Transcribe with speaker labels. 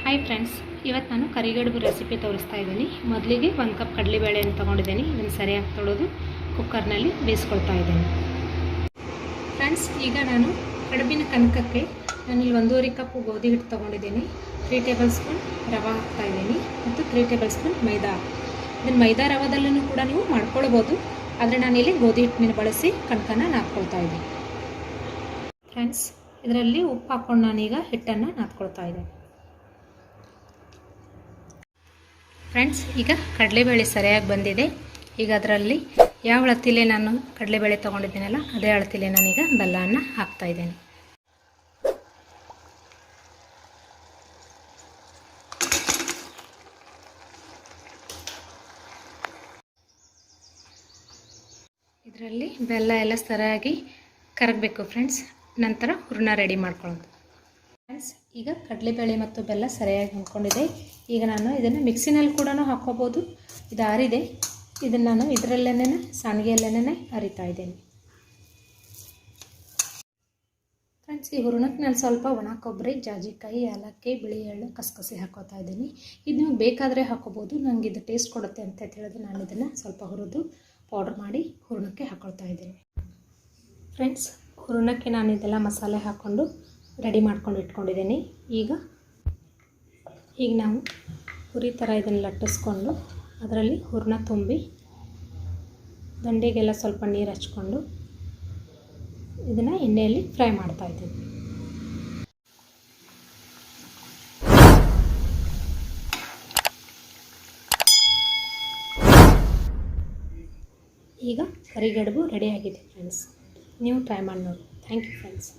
Speaker 1: Hi friends, ಇವತ್ತು ನಾನು ಕರಿಗಡುಬು recipe ತೋರಿಸ್ತಾ ಇದ್ದೀನಿ. ಮೊದಲಿಗೆ 1 ಕಪ್ ಕಡಲೆಬೇಳೆಯನ್ನು ತೊಗೊಂಡಿದ್ದೀನಿ. ಇದನ್ನು ಸರಿಯಾಗಿ ತೊಳೆದು ಕುಕ್ಕರ್ನಲ್ಲಿ ಬೇಯಿಸ್ಕೊಳ್ತಾ ಇದ್ದೀನಿ. ಫ್ರೆಂಡ್ಸ್, ಈಗ ನಾನು ಕಡುಬಿನ ಕನಕಕ್ಕೆ ನಾನಿಲ್ಲಿ 1.5 ಕಪ್ ಗೋಧಿ ಹಿಟ್ಟು ತೊಗೊಂಡಿದ್ದೀನಿ. 3 ಟೇಬಲ್ ಸ್ಪೂನ್ ರವೆ ಹಾಕ್ತಾಯಿದ್ದೀನಿ ಮತ್ತು 3 ಟೇಬಲ್ ಸ್ಪೂನ್ ಮೈದಾ. ಇದನ್ನು ಮೈದಾ ರವಾದಲ್ಲೂ ಕೂಡ ನೀವು ಮಾಡ್ಕೊಳ್ಬೋದು, ಆದರೆ ನಾನಿಲ್ಲಿ ಗೋಧಿ ಹಿಟ್ಟನ್ನು ಬಳಸಿ ಕನಕನ ನಾದ್ಕೊಳ್ತಾ ಇದ್ದೀನಿ. ಫ್ರೆಂಡ್ಸ್, ಇದರಲ್ಲಿ ಉಪ್ಪು ಹಾಕ್ಕೊಂಡು ನಾನೀಗ ಹಿಟ್ಟನ್ನು ನಾದ್ಕೊಳ್ತಾ ಇದ್ದೀನಿ. ಫ್ರೆಂಡ್ಸ್, ಈಗ ಕಡಲೆಬೇಳೆ ಸರಿಯಾಗಿ ಬಂದಿದೆ. ಈಗ ಅದರಲ್ಲಿ ಯಾವ ಅಳತಿಲೆ ನಾನು ಕಡಲೆಬೇಳೆ ತೊಗೊಂಡಿದ್ದೀನಲ್ಲ ಅದೇ ಅಳತಿಲೆ ನಾನೀಗ ಬೆಲ್ಲವನ್ನು ಹಾಕ್ತಾಯಿದ್ದೇನೆ. ಇದರಲ್ಲಿ ಬೆಲ್ಲ ಎಲ್ಲ ಸರಿಯಾಗಿ ಕರಗಬೇಕು ಫ್ರೆಂಡ್ಸ್. ನಂತರ ಹೂರಣ ರೆಡಿ ಮಾಡ್ಕೊಳ್ಳೋದು. ಫ್ರೆಂಡ್ಸ್, ಈಗ ಕಡಲೆಬೇಳೆ ಮತ್ತು ಬೆಲ್ಲ ಸರಿಯಾಗಿ ಹೊಂದ್ಕೊಂಡಿದೆ. ಈಗ ನಾನು ಇದನ್ನು ಮಿಕ್ಸಿನಲ್ಲಿ ಕೂಡ ಹಾಕ್ಕೋಬೋದು. ಇದು ಆರಿದೆ. ಇದನ್ನು ನಾನು ಇದರಲ್ಲೇನೆ ಸಾಣಿಗೆಯಲ್ಲೇನೆ ಅರಿತಾ ಇದ್ದೇನೆ. ಫ್ರೆಂಡ್ಸ್, ಈ ಹೂರಣಕ್ಕೆ ನಾನು ಸ್ವಲ್ಪ ಒಣ ಕೊಬ್ಬರಿ, ಜಾಜಿಕಾಯಿ, ಏಲಕ್ಕಿ, ಬಿಳಿ ಎಳ್ಳು, ಕಸಕಸಿ ಹಾಕೋತಾ ಇದ್ದೀನಿ. ಇದು ನೀವು ಬೇಕಾದರೆ ಹಾಕೋಬೋದು. ನನಗೆ ಇದು ಟೇಸ್ಟ್ ಕೊಡುತ್ತೆ ಅಂತ ಹೇಳಿದ್ರೆ ನಾನು ಇದನ್ನು ಸ್ವಲ್ಪ ಹುರಿದು ಪೌಡ್ರ್ ಮಾಡಿ ಹೂರಣಕ್ಕೆ ಹಾಕ್ಕೊಳ್ತಾ ಇದ್ದೀನಿ. ಫ್ರೆಂಡ್ಸ್, ಹೂರಣಕ್ಕೆ ನಾನು ಇದೆಲ್ಲ ಮಸಾಲೆ ಹಾಕ್ಕೊಂಡು ರೆಡಿ ಮಾಡ್ಕೊಂಡು ಇಟ್ಕೊಂಡಿದ್ದೀನಿ. ಈಗ ನಾವು ಪುರಿ ಥರ ಇದನ್ನು ಲಟ್ಟಿಸ್ಕೊಂಡು ಅದರಲ್ಲಿ ಹೂರಣ ತುಂಬಿ ದಂಡೆಗೆಲ್ಲ ಸ್ವಲ್ಪ ನೀರು ಹಚ್ಕೊಂಡು ಇದನ್ನು ಎಣ್ಣೆಯಲ್ಲಿ ಫ್ರೈ ಮಾಡ್ತಾಯಿದ್ದೀನಿ. ಈಗ ಕರಿಗಡುಬು ರೆಡಿಯಾಗಿದೆ ಫ್ರೆಂಡ್ಸ್. ನೀವು ಟ್ರೈ ಮಾಡಿ ನೋಡಿ. Thank you friends.